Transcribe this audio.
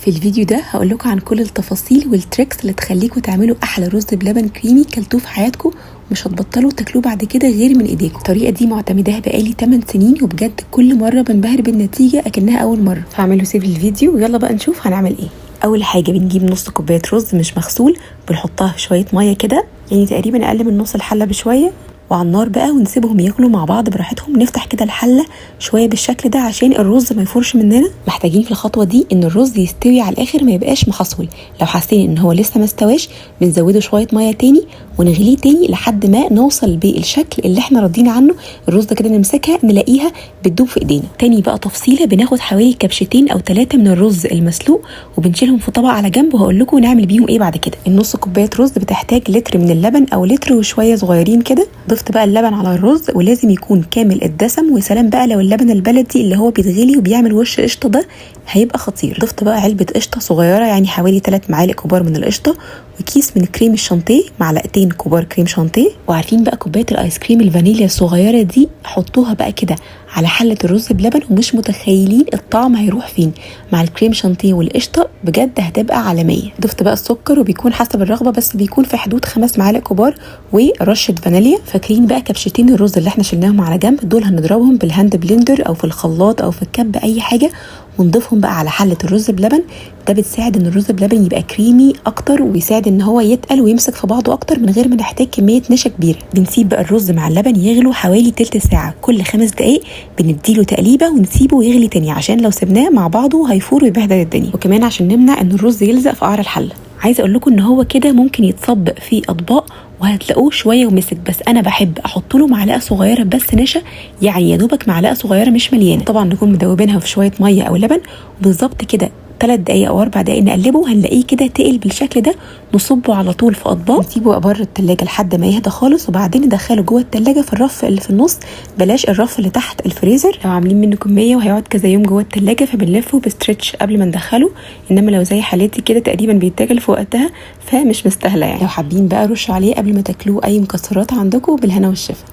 في الفيديو ده هقول لكم عن كل التفاصيل والتريكس اللي تخليكم تعملوا احلى رز بلبن كريمي كلتوه في حياتكم، مش هتبطلوا تاكلوه بعد كده غير من ايديكم. الطريقه دي معتمداها بقالي 8 سنين وبجد كل مره بنبهر بالنتيجه اكنها اول مره. فاعملوا سيف للفيديو ويلا بقى نشوف هنعمل ايه. اول حاجه بنجيب نص كوبايه رز مش مغسول، بنحطها في شويه ميه كده، يعني تقريبا اقل من نص الحله بشويه، وعلى النار بقى ونسيبهم يغلوا مع بعض براحتهم. نفتح كده الحله شويه بالشكل ده عشان الرز ما يفورش مننا. محتاجين في الخطوه دي ان الرز يستوي على الاخر، ما يبقاش محصول. لو حاسين ان هو لسه ما استواش بنزوده شويه ميه تاني ونغليه تاني لحد ما نوصل بالشكل اللي احنا راضيين عنه. الرز ده كده نمسكها نلاقيها بتدوب في ايدينا. تاني بقى تفصيله، بناخد حوالي كبشتين او 3 من الرز المسلوق وبنشيلهم في طبق على جنب، وهقول لكم نعمل بيهم ايه بعد كده. النص كوبايه رز بتحتاج لتر من اللبن او لتر وشويه صغيرين كده. ضفت بقى اللبن على الرز ولازم يكون كامل الدسم، وسلام بقى لو اللبن البلدي اللي هو بيتغلي وبيعمل وش قشطه ده هيبقى خطير. ضفت بقى علبه قشطه صغيره، يعني حوالي 3 معالق كبار من القشطه، وكيس من كريم الشانتيه، معلقتين كبار كريم شانتيه. وعارفين بقى كوبايه الايس كريم الفانيليا الصغيره دي، حطوها بقى كده على حله الرز بلبن ومش متخيلين الطعم هيروح فين مع الكريم شانتيه والقشطه، بجد هتبقى عالميه. ضفت بقى السكر وبيكون حسب الرغبه، بس بيكون في حدود 5 معالق كبار، ورشه فانيليا. فاكرين بقى كبشتين الرز اللي احنا شلناهم على جنب دول، هنضربهم بالهاند بلندر او في الخلاط او في الكب اي حاجه، ونضيفهم بقى على حله الرز بلبن. ده بتساعد ان الرز بلبن يبقى كريمي اكتر، ويساعد ان هو يتقل ويمسك في بعضه اكتر من غير ما نحتاج كميه نشا كبيره. بنسيب بقى الرز مع اللبن يغلوا حوالي تلت ساعه، كل 5 دقائق بنديله تقليبه ونسيبه يغلي تاني، عشان لو سبناه مع بعضه هيفور ويبهدل الدنيا، وكمان عشان نمنع ان الرز يلزق في قعر الحله. عايزه اقول لكم ان هو كده ممكن يتصب في اطباق وهتلاقوه شويه ومسك، بس انا بحب احط له معلقه صغيره بس نشا، يعني يا دوبك معلقه صغيره مش مليانه. طبعا نكون مدوبينها في شويه ميه او لبن، وبالظبط كده 3 دقايق او 4 دقايق نقلبه، هنلاقيه كده تقل بالشكل ده. نصبه على طول في اطباق، نسيبه بره التلاجة لحد ما يهدى خالص، وبعدين ندخله جوه التلاجة في الرف اللي في النص، بلاش الرف اللي تحت الفريزر. لو عاملين منه كميه وهيقعد كذا يوم جوه التلاجة فبنلفه بستريتش قبل ما ندخله، انما لو زي حالتي كده تقريبا بيتاكل في وقتها فمش مستاهله يعني. لو حابين بقى رشوا عليه قبل ما تاكلوه اي مكسرات عندكم، بالهنا والشفا.